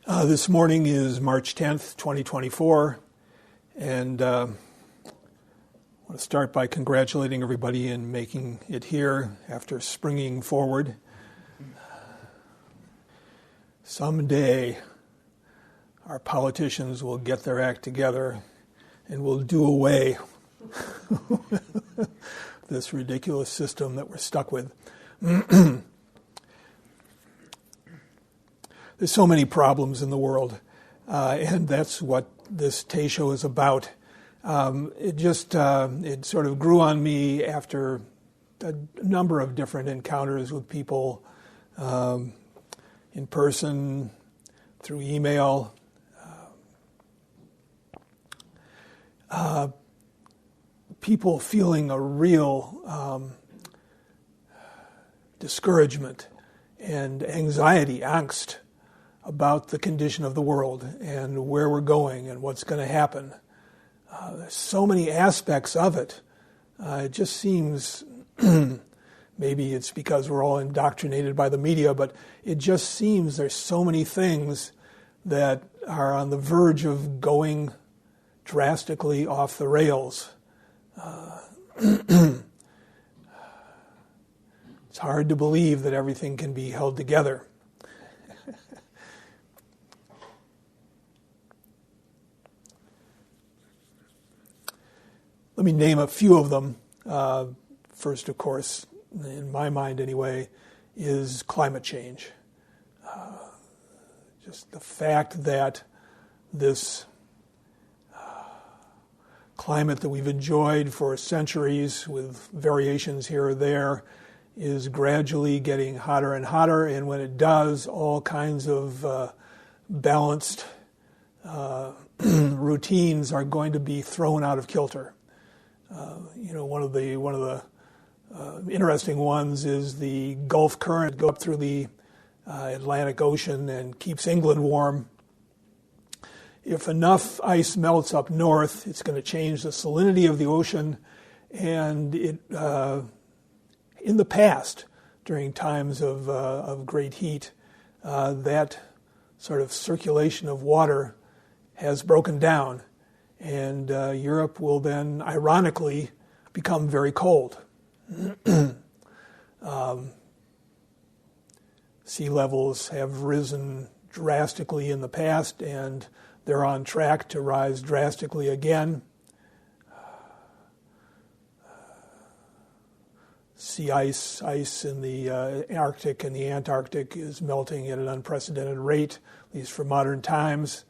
This morning is March 10th, 2024, and I want to start by congratulating everybody in making it here after springing forward. Someday, our politicians will get their act together and will do away with this ridiculous system that we're stuck with. There's so many problems in the world, and that's what this Tayshow is about. It sort of grew on me after a number of different encounters with people in person, through email. People feeling a real discouragement and anxiety, angst about the condition of the world and where we're going and what's going to happen. There's so many aspects of it. It just seems, maybe it's because we're all indoctrinated by the media, but it just seems there's so many things that are on the verge of going drastically off the rails. It's hard to believe that everything can be held together. Let me name a few of them. First, of course, in my mind anyway, is climate change. Just the fact that this climate that we've enjoyed for centuries with variations here or there is gradually getting hotter and hotter, and when it does, all kinds of balanced routines are going to be thrown out of kilter. One of the interesting ones is the Gulf Current go up through the Atlantic Ocean and keeps England warm. If enough ice melts up north, it's going to change the salinity of the ocean, and in the past, during times of great heat, that sort of circulation of water has broken down. And Europe will then, ironically, become very cold. Sea levels have risen drastically in the past, and they're on track to rise drastically again. Sea ice in the Arctic and the Antarctic is melting at an unprecedented rate, at least for modern times.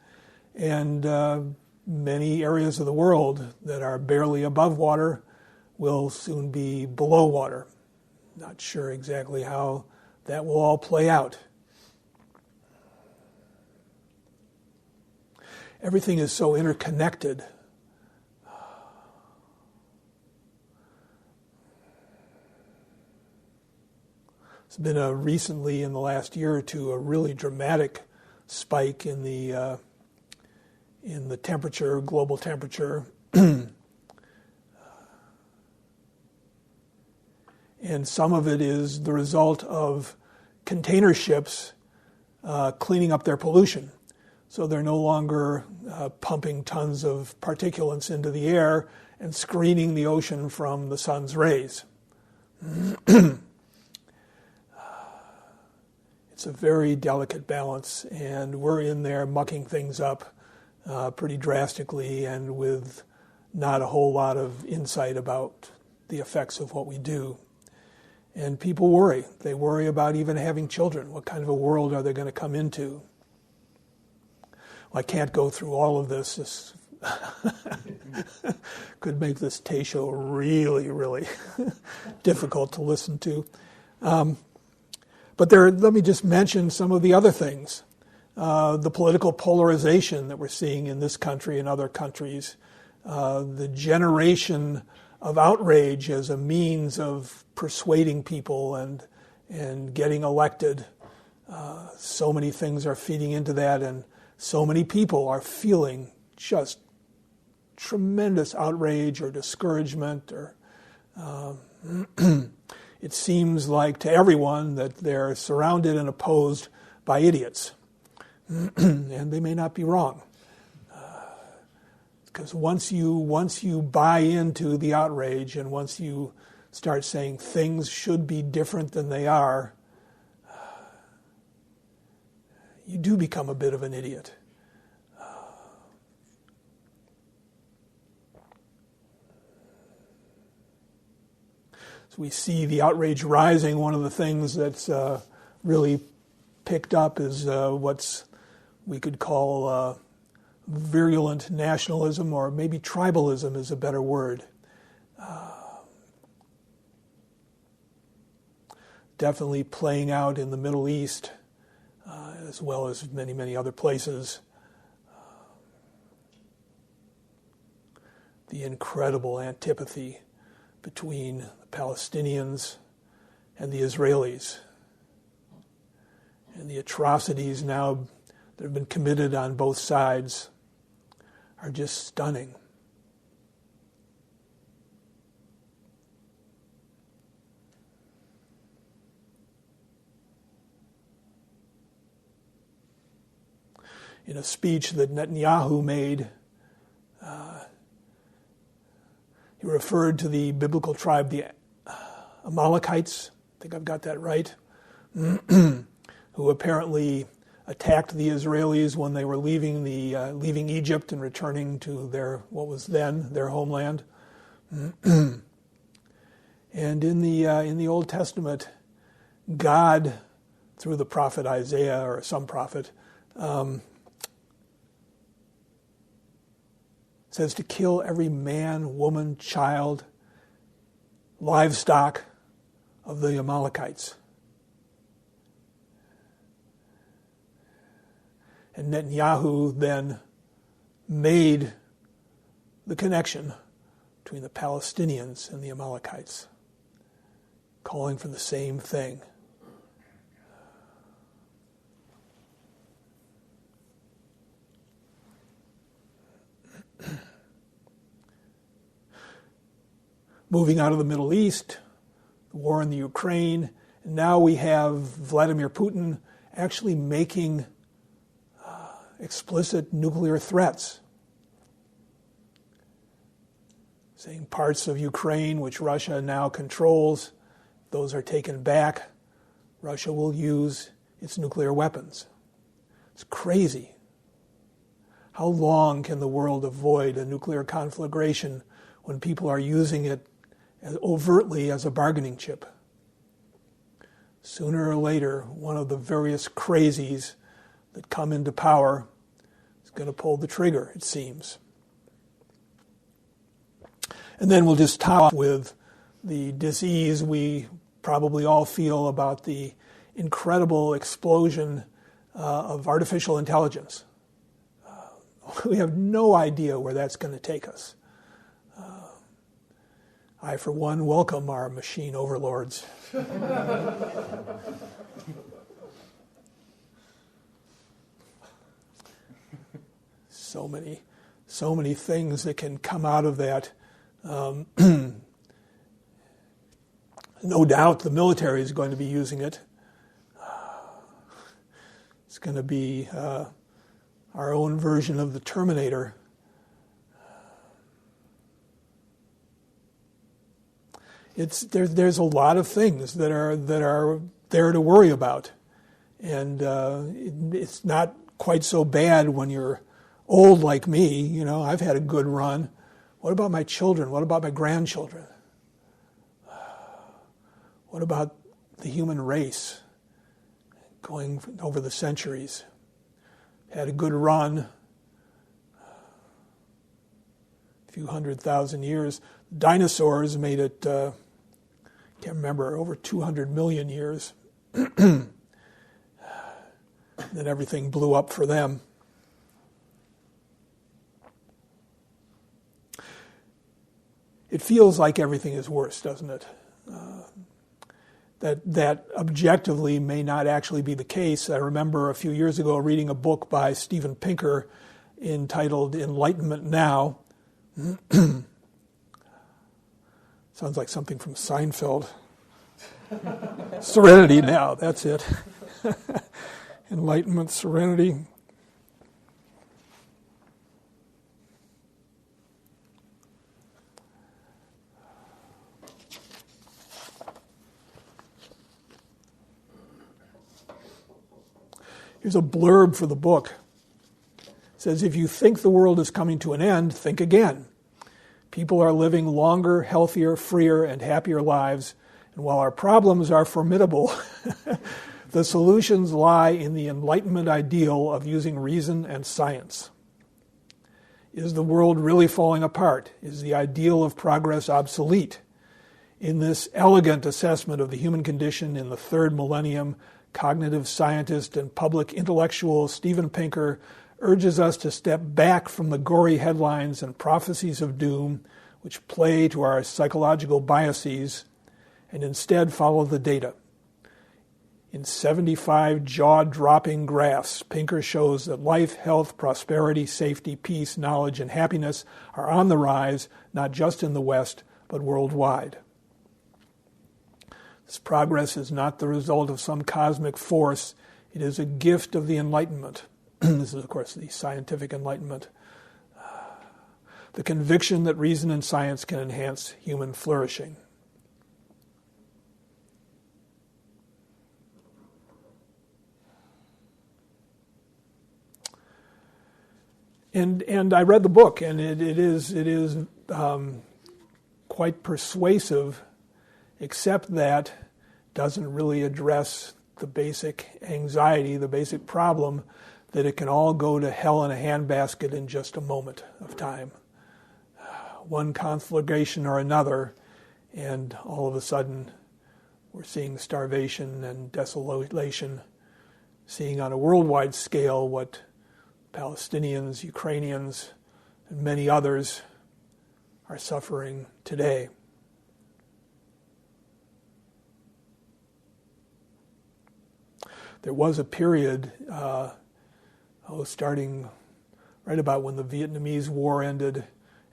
And many areas of the world that are barely above water will soon be below water. Not sure exactly how that will all play out. Everything is so interconnected. There's been recently, in the last year or two, a really dramatic spike in the temperature, global temperature. And some of it is the result of container ships cleaning up their pollution. So they're no longer pumping tons of particulates into the air and screening the ocean from the sun's rays. It's a very delicate balance, and we're in there mucking things up pretty drastically and with not a whole lot of insight about the effects of what we do. And people worry. They worry about even having children. What kind of a world are they going to come into? Well, I can't go through all of this. This could make this Tayshow really, really difficult to listen to. But let me just mention some of the other things. The political polarization that we're seeing in this country and other countries, the generation of outrage as a means of persuading people and getting elected. So many things are feeding into that, and so many people are feeling just tremendous outrage or discouragement. Or it seems like to everyone that they're surrounded and opposed by idiots. And they may not be wrong. Because once you buy into the outrage and once you start saying things should be different than they are, you do become a bit of an idiot. So we see the outrage rising. One of the things that's really picked up is what's we could call virulent nationalism, or maybe tribalism is a better word. Definitely playing out in the Middle East, as well as many, many other places. The incredible antipathy between the Palestinians and the Israelis, and the atrocities now that have been committed on both sides are just stunning. In a speech that Netanyahu made, he referred to the biblical tribe, the Amalekites, I think I've got that right, who apparently attacked the Israelis when they were leaving Egypt and returning to what was then their homeland. And in the Old Testament, God, through the prophet Isaiah, or some prophet, says to kill every man, woman, child, livestock of the Amalekites. And Netanyahu then made the connection between the Palestinians and the Amalekites, calling for the same thing. Moving out of the Middle East, the war in the Ukraine, and now we have Vladimir Putin actually making explicit nuclear threats, saying parts of Ukraine, which Russia now controls, those are taken back, Russia will use its nuclear weapons. It's crazy. How long can the world avoid a nuclear conflagration when people are using it overtly as a bargaining chip? Sooner or later, one of the various crazies that come into power is going to pull the trigger, it seems. And then we'll just top with the dis-ease we probably all feel about the incredible explosion of artificial intelligence. We have no idea where that's going to take us. I, for one, welcome our machine overlords. So many things that can come out of that. No doubt the military is going to be using it. It's going to be our own version of the Terminator. There's a lot of things that are there to worry about, and it's not quite so bad when you're old like me. You know, I've had a good run. What about my children? What about my grandchildren? What about the human race going over the centuries? Had a good run, a few 100,000 years. Dinosaurs made it, can't remember, over 200 million years. Then everything blew up for them. It feels like everything is worse, doesn't it? That objectively may not actually be the case. I remember a few years ago reading a book by Steven Pinker entitled Enlightenment Now. Sounds like something from Seinfeld. Serenity now, that's it. Enlightenment, serenity. Here's a blurb for the book. It says, if you think the world is coming to an end, think again. People are living longer, healthier, freer, and happier lives, and while our problems are formidable, the solutions lie in the Enlightenment ideal of using reason and science. Is the world really falling apart? Is the ideal of progress obsolete? In this elegant assessment of the human condition in the third millennium, cognitive scientist and public intellectual Steven Pinker urges us to step back from the gory headlines and prophecies of doom which play to our psychological biases and instead follow the data. In 75 jaw-dropping graphs, Pinker shows that life, health, prosperity, safety, peace, knowledge, and happiness are on the rise, not just in the West, but worldwide. This progress is not the result of some cosmic force. It is a gift of the Enlightenment. This is, of course, the scientific Enlightenment. The conviction that reason and science can enhance human flourishing. And I read the book, and it is quite persuasive, except that doesn't really address the basic anxiety, the basic problem that it can all go to hell in a handbasket in just a moment of time. One conflagration or another, and all of a sudden we're seeing starvation and desolation, seeing on a worldwide scale what Palestinians, Ukrainians, and many others are suffering today. There was a period, starting right about when the Vietnamese War ended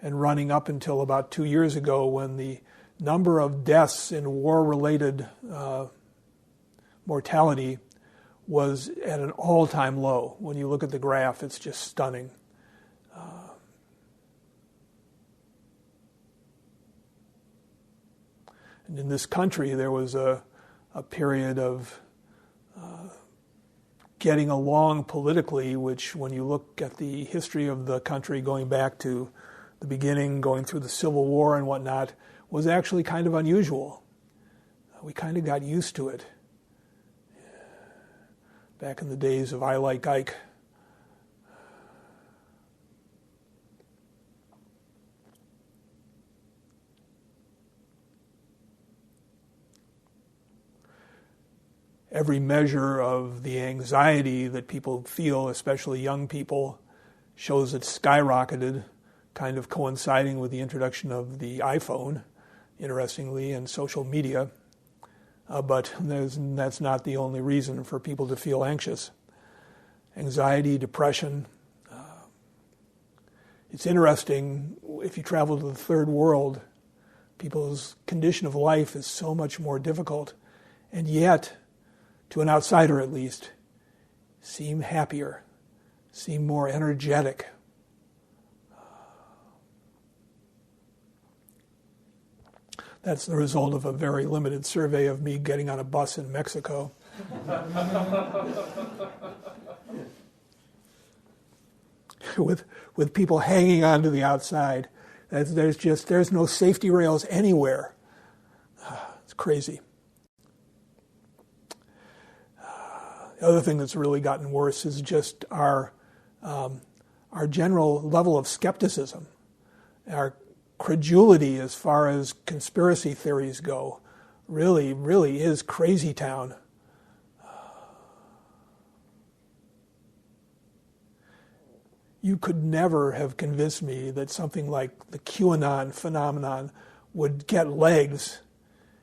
and running up until about 2 years ago, when the number of deaths in war-related mortality was at an all-time low. When you look at the graph, it's just stunning. And in this country, there was a period of getting along politically, which when you look at the history of the country going back to the beginning, going through the Civil War and whatnot, was actually kind of unusual. We kind of got used to it. Back in the days of I Like Ike. Every measure of the anxiety that people feel, especially young people, shows it skyrocketed, kind of coinciding with the introduction of the iPhone, interestingly, and social media. But that's not the only reason for people to feel anxious. Anxiety, depression. It's interesting, if you travel to the third world, people's condition of life is so much more difficult, and yet, to an outsider at least, seem happier, seem more energetic. That's the result of a very limited survey of me getting on a bus in Mexico. with people hanging on to the outside. There's no safety rails anywhere. It's crazy. The other thing that's really gotten worse is just our general level of skepticism, our credulity as far as conspiracy theories go. Really is crazy town. You could never have convinced me that something like the QAnon phenomenon would get legs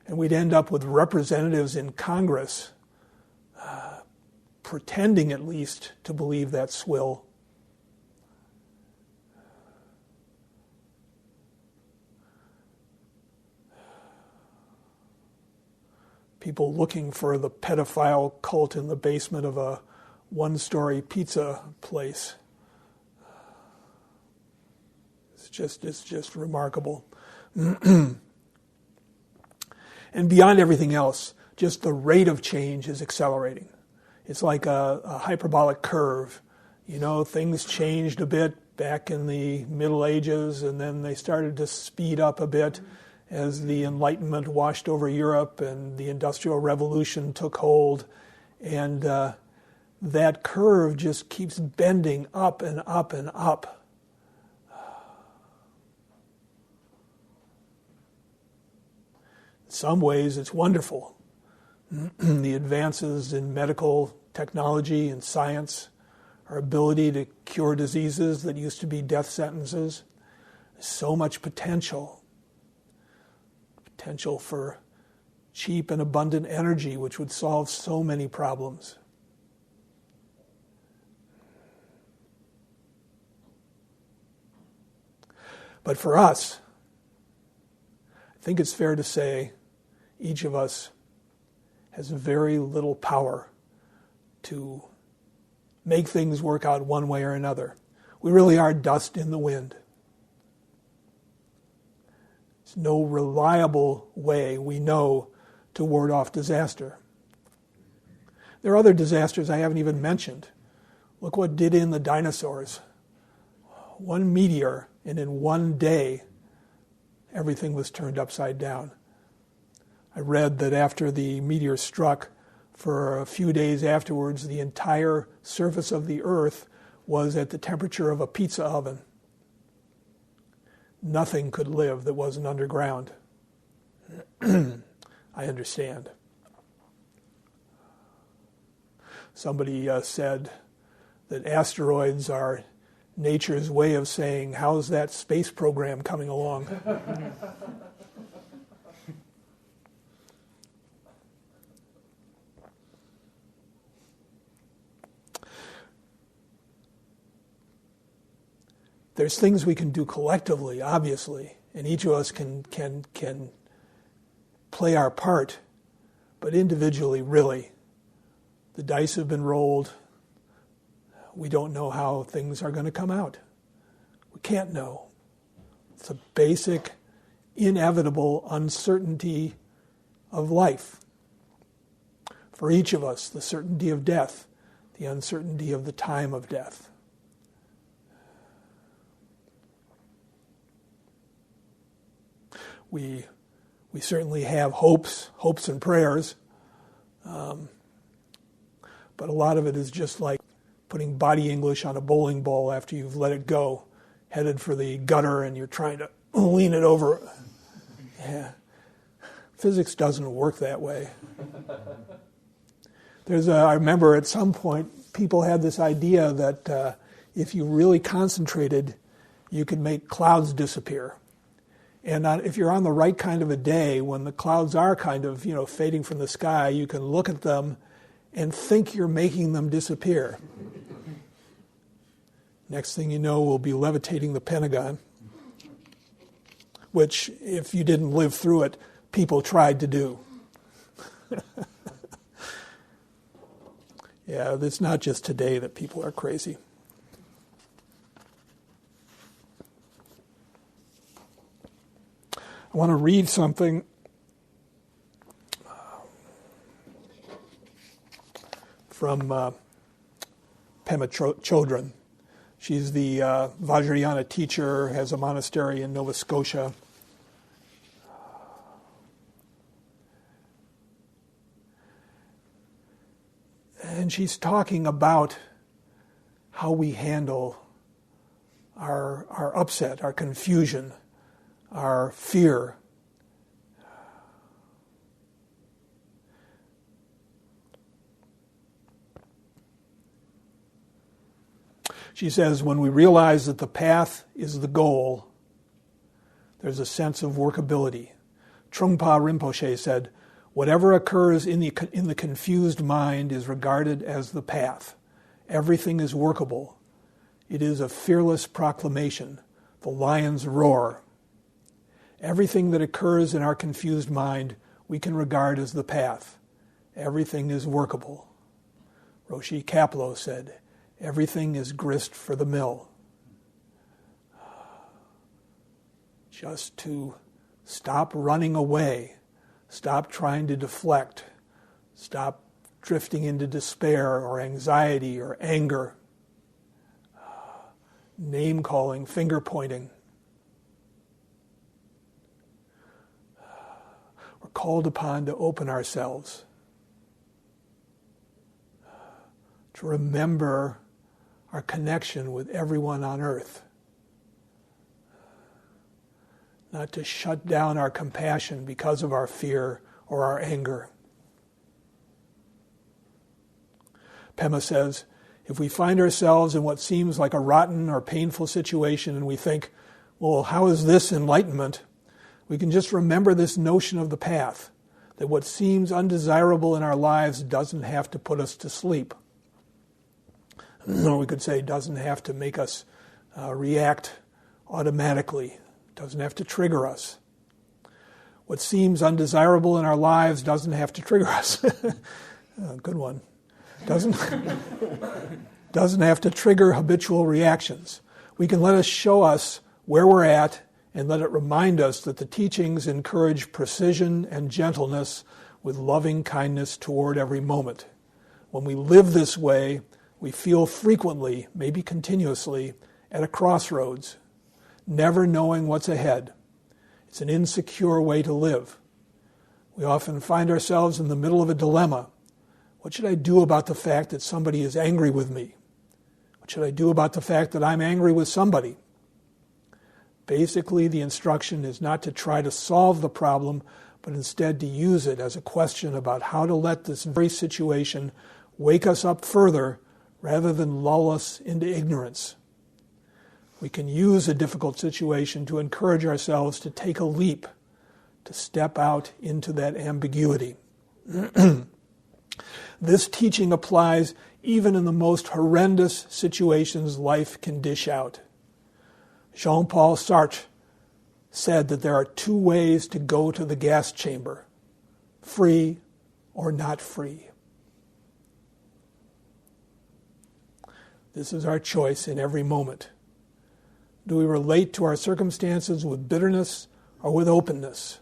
and we'd end up with representatives in Congress pretending at least to believe that swill. people looking for the pedophile cult in the basement of a one-story pizza place. It's just remarkable. And beyond everything else, just the rate of change is accelerating. It's like a hyperbolic curve. You know, things changed a bit back in the Middle Ages, and then they started to speed up a bit as the Enlightenment washed over Europe and the Industrial Revolution took hold. And that curve just keeps bending up and up and up. In some ways, it's wonderful. The advances in medical technology and science, our ability to cure diseases that used to be death sentences. There's so much potential for cheap and abundant energy, which would solve so many problems. But for us, I think it's fair to say each of us has very little power to make things work out one way or another. We really are dust in the wind. There's no reliable way we know to ward off disaster. There are other disasters I haven't even mentioned. Look what did in the dinosaurs. One meteor, and in one day, everything was turned upside down. I read that after the meteor struck, for a few days afterwards, the entire surface of the Earth was at the temperature of a pizza oven. Nothing could live that wasn't underground. I understand. Somebody said that asteroids are nature's way of saying, how's that space program coming along? There's things we can do collectively, obviously, and each of us can play our part, but individually, really, the dice have been rolled. We don't know how things are going to come out. We can't know. It's a basic, inevitable uncertainty of life. For each of us, the certainty of death, the uncertainty of the time of death. We certainly have hopes and prayers, but a lot of it is just like putting body English on a bowling ball after you've let it go, headed for the gutter, and you're trying to lean it over. Yeah. Physics doesn't work that way. I remember at some point people had this idea that if you really concentrated, you could make clouds disappear. And if you're on the right kind of a day, when the clouds are kind of, fading from the sky, you can look at them and think you're making them disappear. Next thing you know, we'll be levitating the Pentagon, which, if you didn't live through it, people tried to do. Yeah, it's not just today that people are crazy. I want to read something from Pema Chodron. She's the Vajrayana teacher, has a monastery in Nova Scotia. And she's talking about how we handle our upset, our confusion, our fear. She says, when we realize that the path is the goal, there's a sense of workability. Trungpa Rinpoche said, whatever occurs in the confused mind is regarded as the path. Everything is workable. It is a fearless proclamation, the lion's roar. Everything that occurs in our confused mind we can regard as the path. everything is workable. Roshi Kapleau said, everything is grist for the mill. Just to stop running away, stop trying to deflect, stop drifting into despair or anxiety or anger, name-calling, finger-pointing. We're called upon to open ourselves, to remember our connection with everyone on earth, not to shut down our compassion because of our fear or our anger. Pema says, if we find ourselves in what seems like a rotten or painful situation and we think, well, how is this enlightenment? We can just remember this notion of the path, that what seems undesirable in our lives doesn't have to put us to sleep. Or we could say doesn't have to make us react automatically, doesn't have to trigger us. What seems undesirable in our lives doesn't have to trigger us. Good one. Doesn't have to trigger habitual reactions. We can let it show us where we're at and let it remind us that the teachings encourage precision and gentleness with loving kindness toward every moment. When we live this way, we feel frequently, maybe continuously, at a crossroads, never knowing what's ahead. It's an insecure way to live. We often find ourselves in the middle of a dilemma. What should I do about the fact that somebody is angry with me? What should I do about the fact that I'm angry with somebody? Basically, the instruction is not to try to solve the problem, but instead to use it as a question about how to let this very situation wake us up further rather than lull us into ignorance. We can use a difficult situation to encourage ourselves to take a leap, to step out into that ambiguity. This teaching applies even in the most horrendous situations life can dish out. Jean-Paul Sartre said that there are two ways to go to the gas chamber, free or not free. This is our choice in every moment. Do we relate to our circumstances with bitterness or with openness?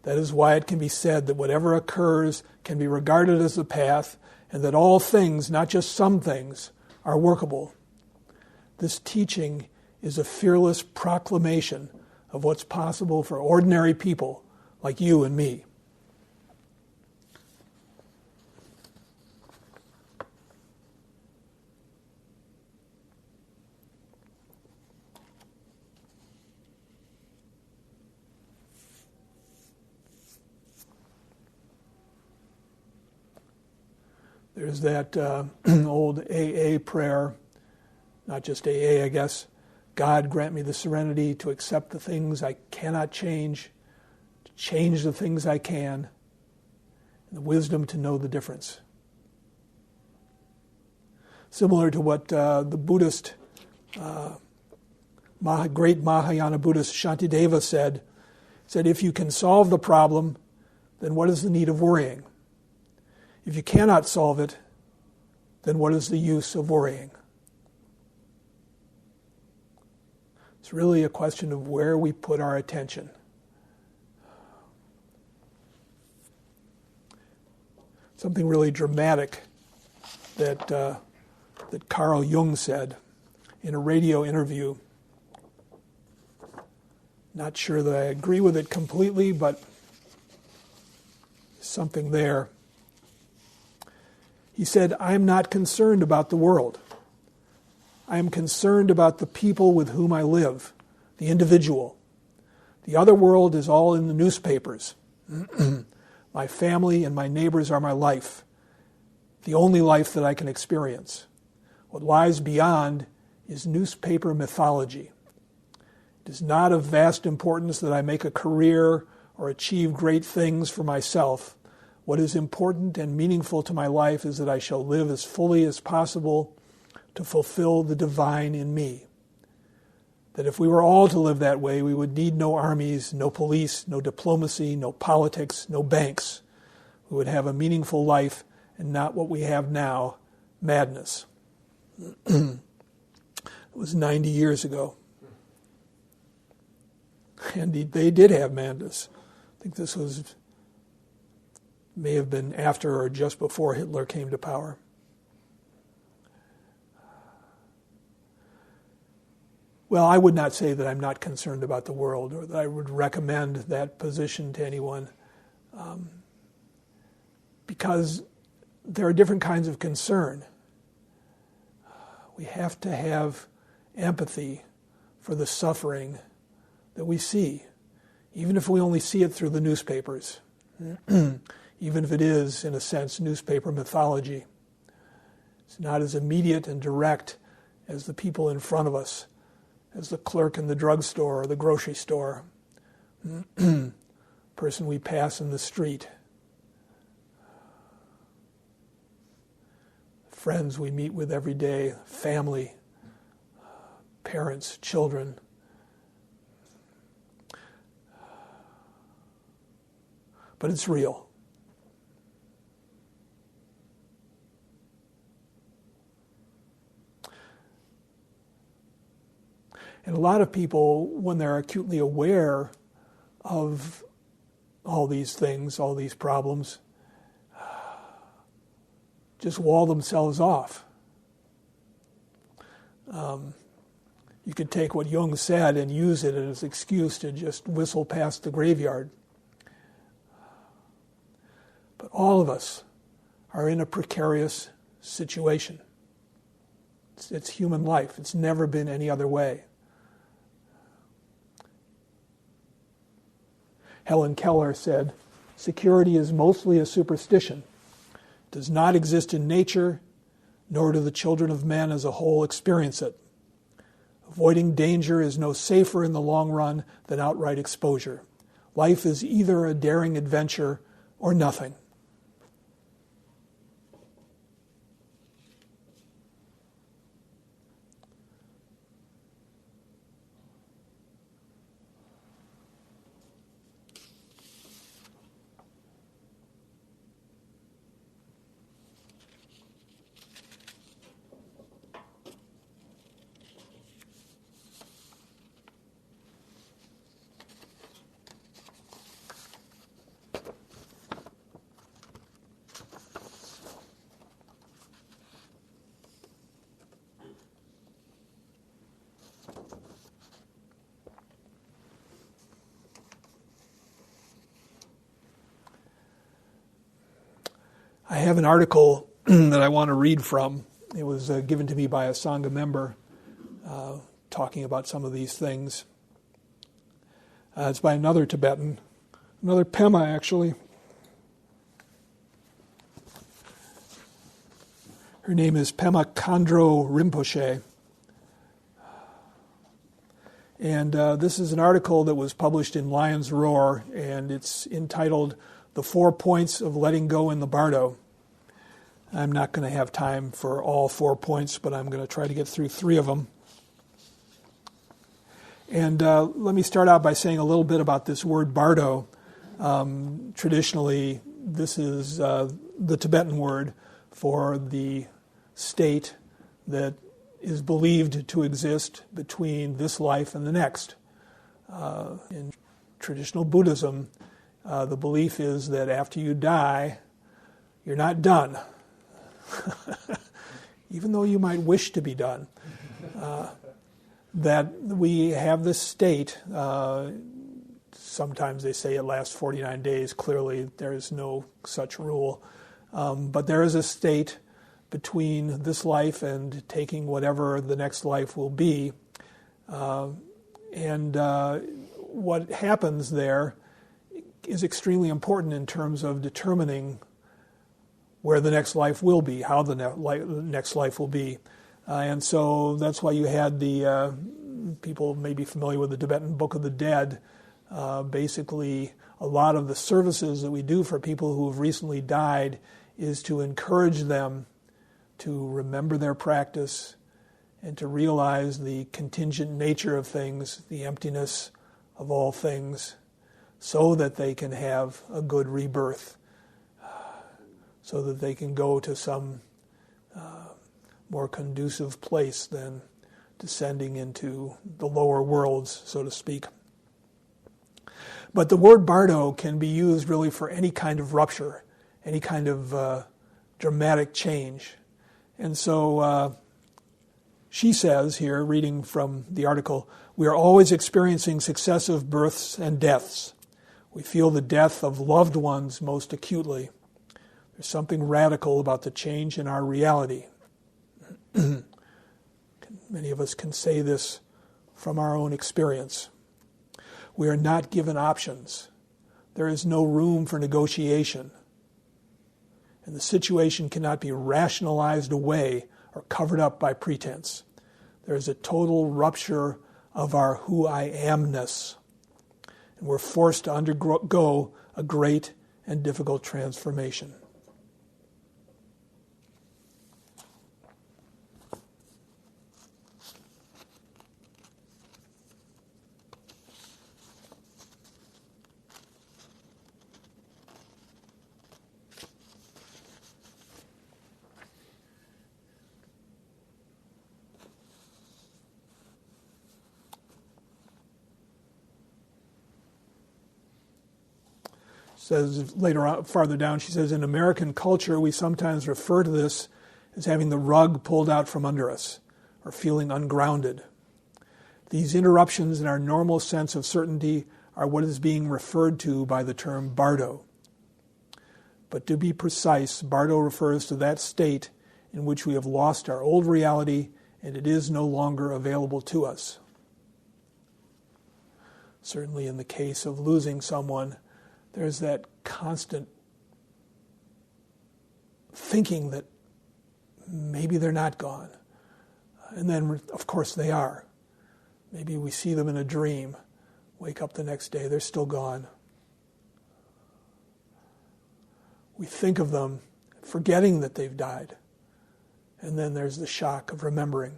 That is why it can be said that whatever occurs can be regarded as the path, and that all things, not just some things, are workable. This teaching is a fearless proclamation of what's possible for ordinary people like you and me. There's that old AA prayer, not just AA, I guess. God, grant me the serenity to accept the things I cannot change, to change the things I can, and the wisdom to know the difference. Similar to what the Buddhist, great Mahayana Buddhist Shantideva said, if you can solve the problem, then what is the need of worrying? If you cannot solve it, then what is the use of worrying? It's really a question of where we put our attention. Something really dramatic that Carl Jung said in a radio interview. Not sure that I agree with it completely, but something there. He said, I am not concerned about the world. I am concerned about the people with whom I live, the individual. The other world is all in the newspapers. My family and my neighbors are my life, the only life that I can experience. What lies beyond is newspaper mythology. It is not of vast importance that I make a career or achieve great things for myself. What is important and meaningful to my life is that I shall live as fully as possible to fulfill the divine in me. That if we were all to live that way, we would need no armies, no police, no diplomacy, no politics, no banks. We we would have a meaningful life and not what we have now, madness. It was 90 years ago. And they did have madness. I think this may have been after or just before Hitler came to power. Well, I would not say that I'm not concerned about the world or that I would recommend that position to anyone, because there are different kinds of concern. We have to have empathy for the suffering that we see, even if we only see it through the newspapers, even if it is, in a sense, newspaper mythology. It's not as immediate and direct as the people in front of us, as the clerk in the drugstore or the grocery store, person we pass in the street, friends we meet with every day, family, parents, children. But it's real. And a lot of people, when they're acutely aware of all these things, all these problems, just wall themselves off. You could take what Jung said and use it as an excuse to just whistle past the graveyard. But all of us are in a precarious situation. It's human life. It's never been any other way. Helen Keller said, "Security is mostly a superstition. It does not exist in nature, nor do the children of men as a whole experience it. Avoiding danger is no safer in the long run than outright exposure. Life is either a daring adventure or nothing." I have an article that I want to read from. It was given to me by a Sangha member talking about some of these things. It's by another Tibetan, another Pema actually. Her name is Pema Khandro Rinpoche. And this is an article that was published in Lion's Roar, and it's entitled "The 4 Points of Letting Go in the Bardo." I'm not going to have time for all 4 points, but I'm going to try to get through 3 of them. And let me start out by saying a little bit about this word bardo. Traditionally, this is the Tibetan word for the state that is believed to exist between this life and the next. In traditional Buddhism, the belief is that after you die, you're not done. Even though you might wish to be done. That we have this state, sometimes they say it lasts 49 days, clearly there is no such rule, but there is a state between this life and taking whatever the next life will be, and what happens there is extremely important in terms of determining where the next life will be, how the next life will be. And so that's why you had the, people may be familiar with the Tibetan Book of the Dead. Basically, a lot of the services that we do for people who have recently died is to encourage them to remember their practice and to realize the contingent nature of things, the emptiness of all things, so that they can have a good rebirth. so that they can go to some more conducive place than descending into the lower worlds, so to speak. But the word bardo can be used really for any kind of rupture, any kind of dramatic change. And so she says here, reading from the article, we are always experiencing successive births and deaths. We feel the death of loved ones most acutely. There's something radical about the change in our reality. Many of us can say this from our own experience. We are not given options. There is no room for negotiation. And the situation cannot be rationalized away or covered up by pretense. There is a total rupture of our who I amness. And we're forced to undergo a great and difficult transformation. Says later on, farther down, she says, in American culture, we sometimes refer to this as having the rug pulled out from under us, or feeling ungrounded. These interruptions in our normal sense of certainty are what is being referred to by the term bardo. But to be precise, bardo refers to that state in which we have lost our old reality and it is no longer available to us. Certainly in the case of losing someone, there's that constant thinking that maybe they're not gone. And then, of course, they are. Maybe we see them in a dream, wake up the next day, they're still gone. We think of them, forgetting that they've died. And then there's the shock of remembering.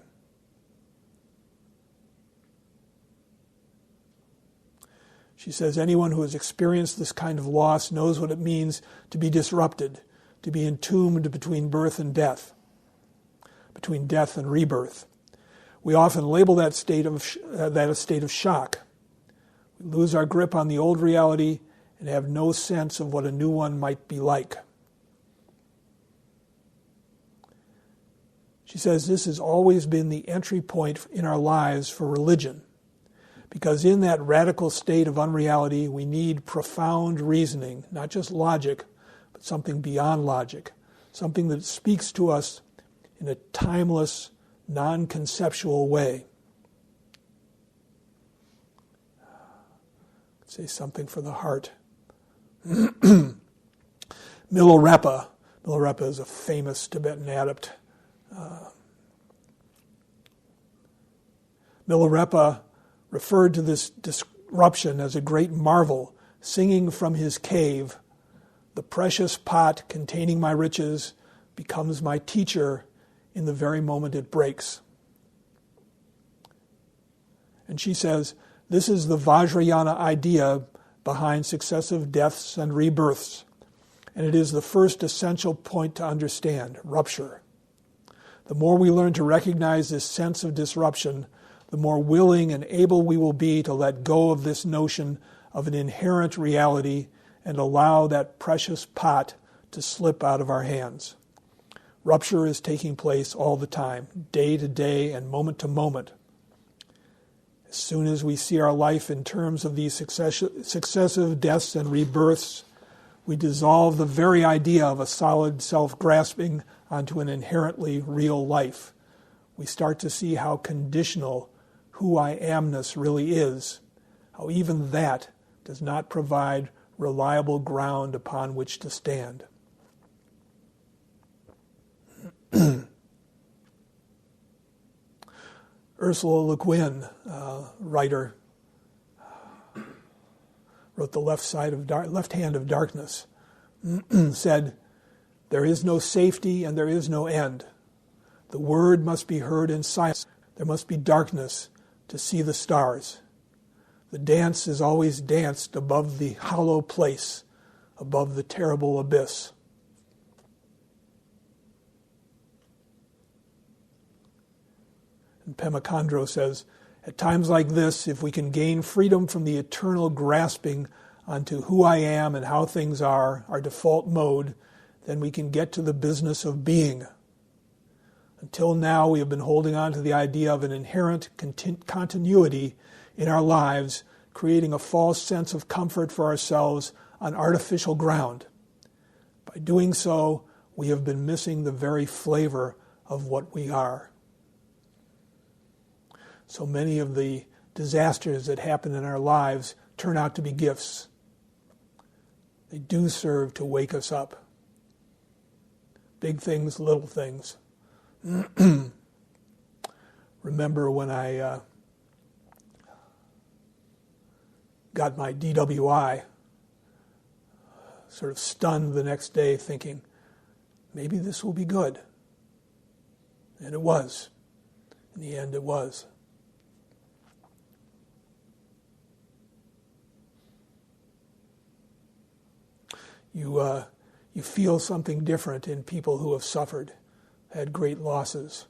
She says, anyone who has experienced this kind of loss knows what it means to be disrupted, to be entombed between birth and death, between death and rebirth. We often label that a state of shock. We lose our grip on the old reality and have no sense of what a new one might be like. She says this has always been the entry point in our lives for religion. Because in that radical state of unreality, we need profound reasoning, not just logic, but something beyond logic, something that speaks to us in a timeless, non-conceptual way. Say something for the heart. Milarepa. Milarepa is a famous Tibetan adept. Milarepa referred to this disruption as a great marvel, singing from his cave, "The precious pot containing my riches becomes my teacher in the very moment it breaks." And she says, this is the Vajrayana idea behind successive deaths and rebirths, and it is the first essential point to understand, rupture. The more we learn to recognize this sense of disruption, the more willing and able we will be to let go of this notion of an inherent reality and allow that precious pot to slip out of our hands. Rupture is taking place all the time, day to day and moment to moment. As soon as we see our life in terms of these successive deaths and rebirths, we dissolve the very idea of a solid self-grasping onto an inherently real life. We start to see how conditional who I amness really is, how even that does not provide reliable ground upon which to stand. Ursula Le Guin, writer, wrote The Left Hand of Darkness, said, "There is no safety and there is no end. The word must be heard in silence. There must be darkness to see the stars. The dance is always danced above the hollow place, above the terrible abyss." And Pema Chödrön says, at times like this, if we can gain freedom from the eternal grasping onto who I am and how things are, our default mode, then we can get to the business of being. Until now, we have been holding on to the idea of an inherent continuity in our lives, creating a false sense of comfort for ourselves on artificial ground. By doing so, we have been missing the very flavor of what we are. So many of the disasters that happen in our lives turn out to be gifts. They do serve to wake us up. Big things, little things. Remember when I got my DWI, sort of stunned the next day thinking, maybe this will be good. And it was. In the end, it was. You feel something different in people who have suffered, had great losses.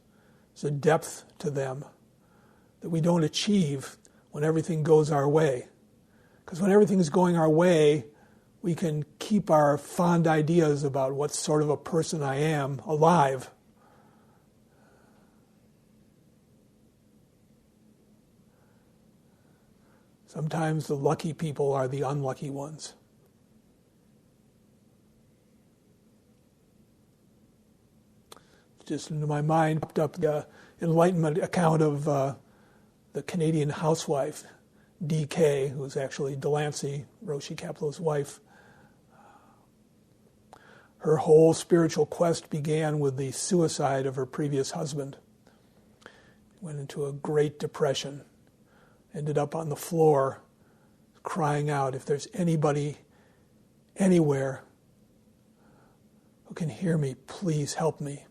There's a depth to them that we don't achieve when everything goes our way. Because when everything's going our way, we can keep our fond ideas about what sort of a person I am alive. Sometimes the lucky people are the unlucky ones. Just into my mind popped up the Enlightenment account of the Canadian housewife, D.K., who's actually Delancey, Roshi Kapleau's wife. Her whole spiritual quest began with the suicide of her previous husband. Went into a great depression, ended up on the floor crying out, if there's anybody anywhere who can hear me, please help me.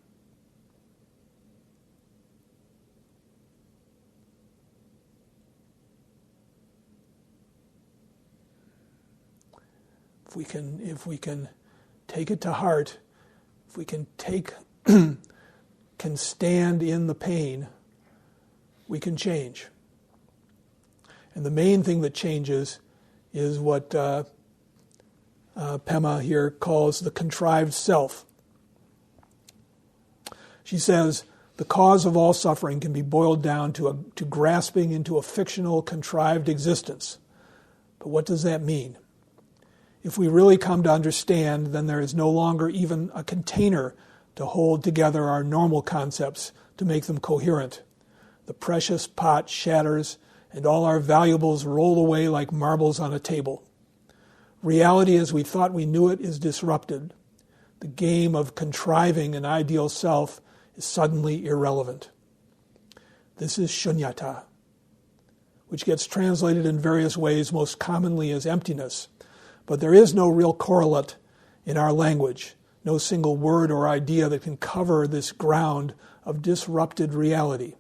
If we can take it to heart, if we can stand in the pain, we can change. And the main thing that changes is what Pema here calls the contrived self. She says, the cause of all suffering can be boiled down to grasping into a fictional, contrived existence. But what does that mean? If we really come to understand, then there is no longer even a container to hold together our normal concepts to make them coherent. The precious pot shatters, and all our valuables roll away like marbles on a table. Reality as we thought we knew it is disrupted. The game of contriving an ideal self is suddenly irrelevant. This is shunyata, which gets translated in various ways, most commonly as emptiness. But there is no real correlate in our language, no single word or idea that can cover this ground of disrupted reality.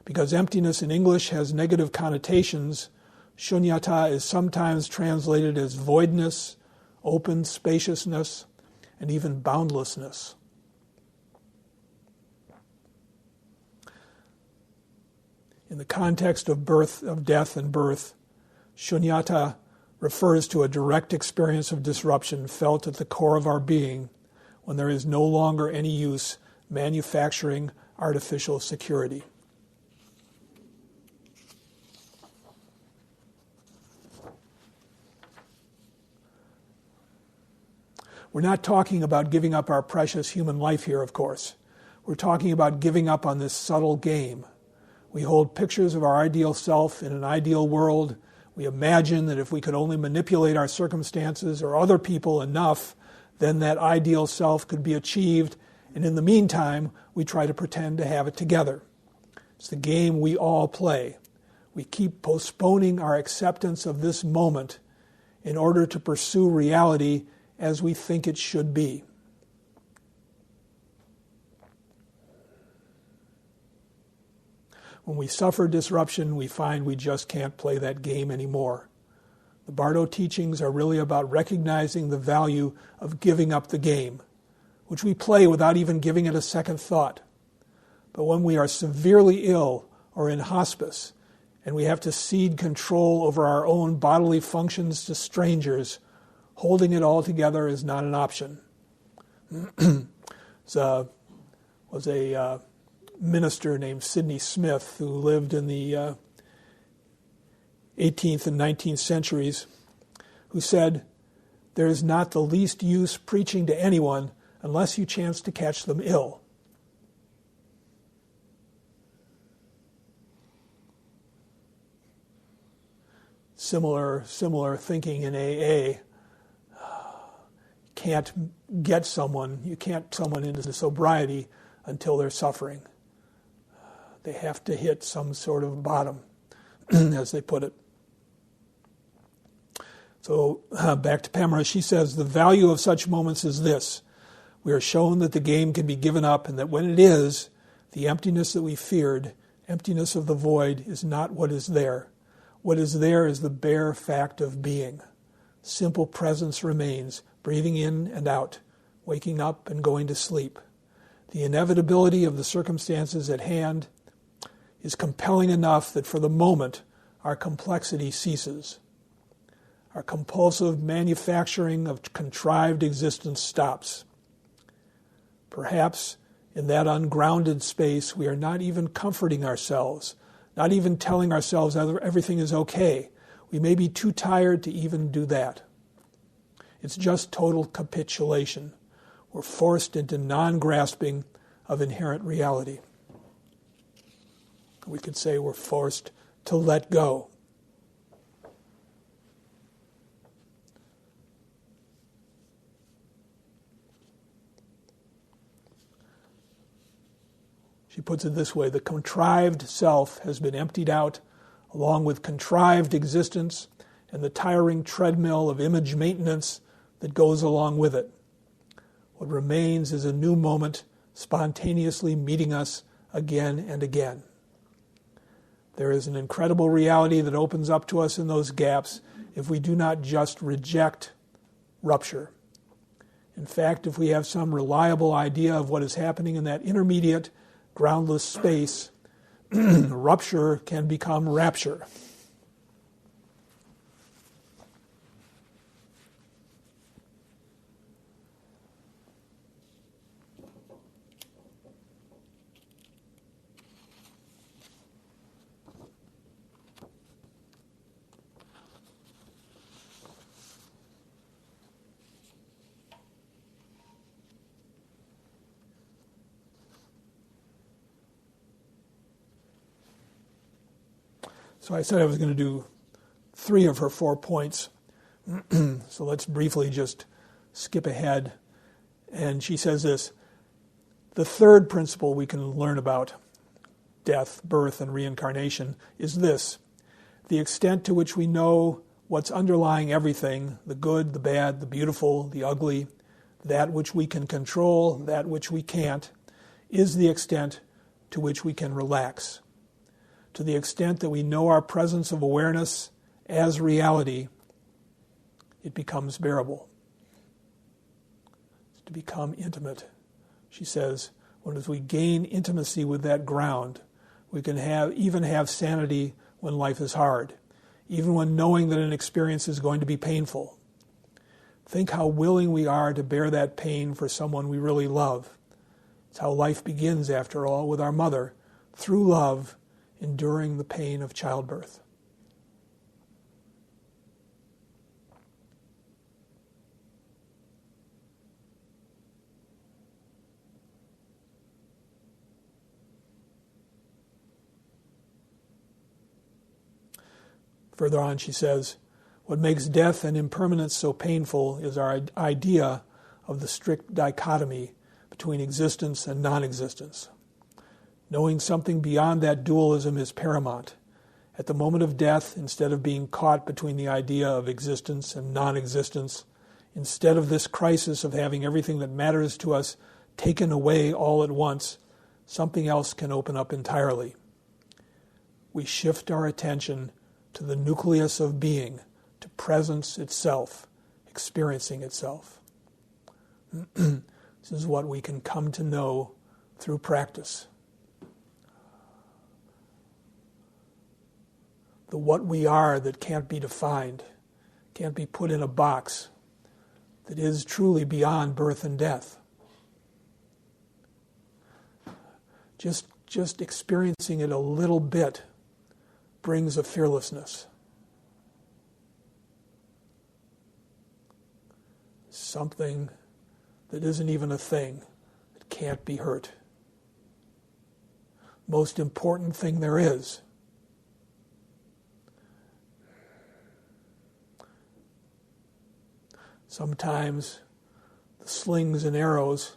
Because emptiness in English has negative connotations, shunyata is sometimes translated as voidness, open spaciousness, and even boundlessness. In the context of birth, of death and birth, shunyata refers to a direct experience of disruption felt at the core of our being when there is no longer any use manufacturing artificial security. We're not talking about giving up our precious human life here, of course. We're talking about giving up on this subtle game. We hold pictures of our ideal self in an ideal world. We imagine that if we could only manipulate our circumstances or other people enough, then that ideal self could be achieved, and in the meantime, we try to pretend to have it together. It's the game we all play. We keep postponing our acceptance of this moment in order to pursue reality as we think it should be. When we suffer disruption, we find we just can't play that game anymore. The Bardo teachings are really about recognizing the value of giving up the game, which we play without even giving it a second thought. But when we are severely ill or in hospice, and we have to cede control over our own bodily functions to strangers, holding it all together is not an option. Was a minister named Sidney Smith who lived in the 18th and 19th centuries, who said, "There is not the least use preaching to anyone unless you chance to catch them ill." Similar thinking in AA. You can't someone into sobriety until they're suffering. They have to hit some sort of bottom, as they put it. So back to Pamela, she says, the value of such moments is this. We are shown that the game can be given up, and that when it is, the emptiness that we feared, emptiness of the void, is not what is there. What is there is the bare fact of being. Simple presence remains, breathing in and out, waking up and going to sleep. The inevitability of the circumstances at hand is compelling enough that for the moment our complexity ceases. Our compulsive manufacturing of contrived existence stops. Perhaps in that ungrounded space we are not even comforting ourselves, not even telling ourselves everything is okay. We may be too tired to even do that. It's just total capitulation. We're forced into non-grasping of inherent reality. We could say we're forced to let go. She puts it this way: the contrived self has been emptied out, along with contrived existence and the tiring treadmill of image maintenance that goes along with it. What remains is a new moment spontaneously meeting us again and again. There is an incredible reality that opens up to us in those gaps if we do not just reject rupture. In fact, if we have some reliable idea of what is happening in that intermediate, groundless space, rupture can become rapture. So I said I was going to do 3 of her 4 points. So let's briefly just skip ahead. And she says this: the third principle we can learn about death, birth, and reincarnation is this: the extent to which we know what's underlying everything, the good, the bad, the beautiful, the ugly, that which we can control, that which we can't, is the extent to which we can relax. To the extent that we know our presence of awareness as reality, it becomes bearable. To become intimate, she says, as we gain intimacy with that ground, we can even have sanity when life is hard, even when knowing that an experience is going to be painful. Think how willing we are to bear that pain for someone we really love. It's how life begins, after all, with our mother, through love, enduring the pain of childbirth. Further on, she says, what makes death and impermanence so painful is our idea of the strict dichotomy between existence and non-existence. Knowing something beyond that dualism is paramount. At the moment of death, instead of being caught between the idea of existence and non-existence, instead of this crisis of having everything that matters to us taken away all at once, something else can open up entirely. We shift our attention to the nucleus of being, to presence itself, experiencing itself. This is what we can come to know through practice. the what we are that can't be defined, can't be put in a box, that is truly beyond birth and death. Just experiencing it a little bit brings a fearlessness. Something that isn't even a thing, that can't be hurt. Most important thing there is. Sometimes the slings and arrows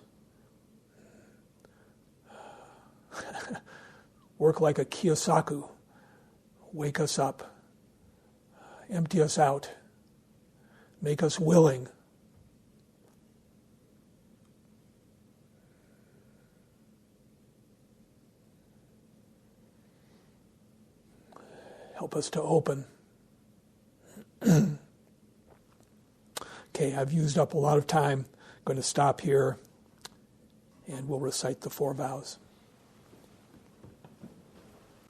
work like a Kiyosaku, wake us up, empty us out, make us willing. Help us to open. Okay, I've used up a lot of time. I'm going to stop here, and we'll recite the 4 vows.